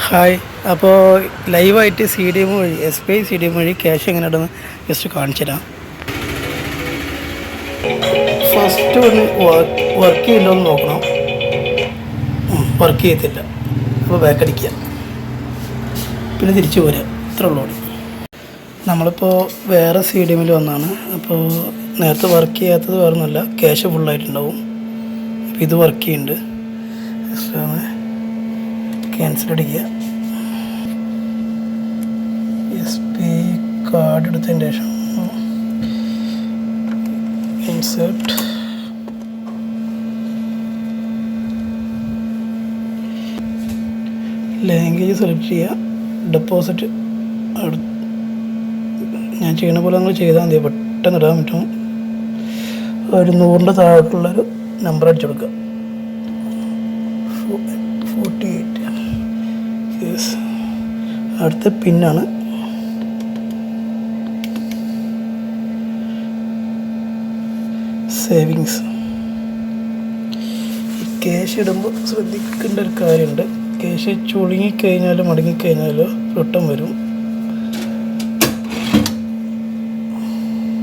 Hi. അപ്പോൾ ലൈവായിട്ട് C D M വഴി SBI CDM വഴി ക്യാഷ് എങ്ങനെ ഇടുന്നു ജസ്റ്റ് കാണിച്ചു തരാം. ഫസ്റ്റ് ഒന്ന് വർക്ക് ചെയ്യുന്നുണ്ടോ എന്ന് നോക്കണം. വർക്ക് ചെയ്യത്തില്ല, അപ്പോൾ ബാക്ക് അടിക്കുക, പിന്നെ തിരിച്ചു പോരുക. ഇത്ര ഉള്ളൂ. നമ്മളിപ്പോൾ വേറെ CDMൽ വന്നാണ്. അപ്പോൾ നേരത്തെ വർക്ക് ചെയ്യാത്തത് വേറൊന്നുമല്ല, ക്യാഷ് ഫുള്ളായിട്ടുണ്ടാവും. അപ്പോൾ ഇത് വർക്ക് ചെയ്യുന്നുണ്ട്. ക്യാൻസൽ അടിക്കുക. SBI കാർഡ് എടുത്തതിന് ശേഷം ഇൻസേർട്ട് ലാംഗ്വേജ് സെലക്ട് ചെയ്യുക. ഡെപ്പോസിറ്റ് ഞാൻ ചെയ്യണ പോലെ നമ്മൾ ചെയ്താൽ മതി, പെട്ടെന്ന് ഇടാൻ പറ്റും. ഒരു 100ൻ്റെ താഴോട്ടുള്ളൊരു നമ്പർ അടിച്ചു കൊടുക്കുക. 48. യെസ്. അടുത്ത പിന്നാണ്. സേവിങ്സ്. ഈ ക്യാഷ് ഇടുമ്പോൾ ശ്രദ്ധിക്കേണ്ട ഒരു കാര്യമുണ്ട്. ക്യാഷ് ചുളുങ്ങിക്കഴിഞ്ഞാലും മടങ്ങിക്കഴിഞ്ഞാലും റിട്ടേൺ വരും.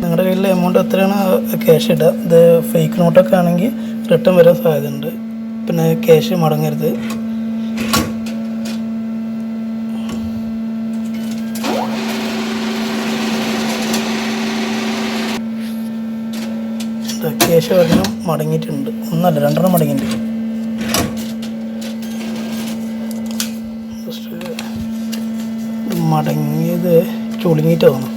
നിങ്ങളുടെ കയ്യിലെ എമൗണ്ട് എത്രയാണ് ക്യാഷ് ഇടുക. ഇത് ഫേക്ക് നോട്ടൊക്കെ ആണെങ്കിൽ റിട്ടേൺ വരാൻ സാധ്യതയുണ്ട്. പിന്നെ ക്യാഷ് മടങ്ങരുത്. ക്യാഷ് ഒരെണ്ണം മടങ്ങിയിട്ടുണ്ട്, ഒന്നല്ല 2 മടങ്ങിയിട്ടുണ്ട്. മടങ്ങിയത് ചുളുങ്ങിയിട്ട് തോന്നുന്നു.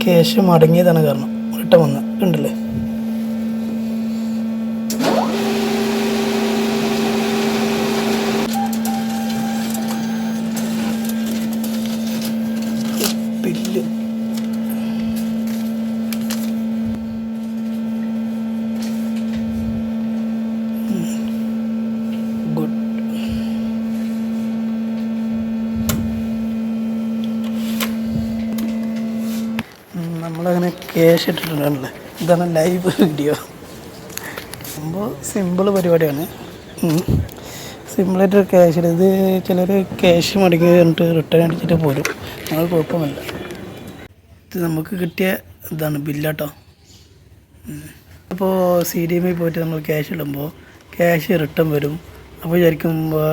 ക്യാഷ് മടങ്ങിയതാണ് കാരണം, റിട്ടേൺ വന്ന് ഉണ്ടല്ലേ. Bill good. നമ്മളങ്ങനെ ക്യാഷ് ഇട്ടിട്ടുണ്ടല്ലേ. ഇതാണ് ലൈവ് വീഡിയോ. സംഭവം സിമ്പിൾ പരിപാടിയാണ്. സിമ്പിളായിട്ട് ക്യാഷ് ഇടും. ഇത് ചിലർ ക്യാഷ് മടങ്ങി കഴിഞ്ഞിട്ട് റിട്ടേൺ അടിച്ചിട്ട് പോരും. അത് കുഴപ്പമില്ല. ഇത് നമുക്ക് കിട്ടിയ ഇതാണ് ബില്ലാട്ടോ. അപ്പോൾ CDMൽ പോയിട്ട് നമ്മൾ ക്യാഷ് ഇടുമ്പോൾ ക്യാഷ് റിട്ടേൺ വരും. അപ്പോൾ വിചാരിക്കുമ്പോൾ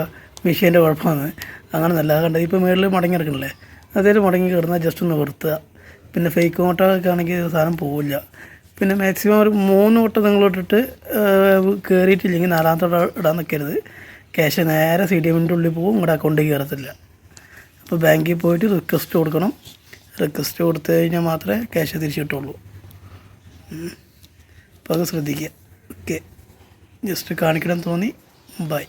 മെഷീൻ്റെ കുഴപ്പമാണ്. അങ്ങനെ നല്ല കണ്ടത്. ഇപ്പോൾ മേളിൽ മടങ്ങി കിടക്കണല്ലേ, അതേലും മടങ്ങി കിടന്നാൽ ജസ്റ്റ് ഒന്ന് നിർത്തുക. പിന്നെ ഫേക്ക് നോട്ടൊക്കെ ആണെങ്കിൽ സാധനം പോവില്ല. പിന്നെ മാക്സിമം ഒരു 3 വട്ടം നിങ്ങളിട്ടിട്ട് കയറിയിട്ടില്ലെങ്കിൽ 4ാമത്തെ ഇടാൻ നിൽക്കരുത്. ക്യാഷ് നേരെ CDMൻ്റെ ഉള്ളിൽ പോകും, നിങ്ങളുടെ അക്കൗണ്ടിൽ കയറത്തില്ല. അപ്പോൾ ബാങ്കിൽ പോയിട്ട് റിക്വസ്റ്റ് കൊടുക്കണം. റിക്വസ്റ്റ് കൊടുത്തു കഴിഞ്ഞാൽ മാത്രമേ ക്യാഷ് തിരിച്ചു കിട്ടുള്ളൂ. അപ്പോൾ അത് ശ്രദ്ധിക്കുക. ഓക്കെ, ജസ്റ്റ് കാണിക്കണം തോന്നി. ബൈ.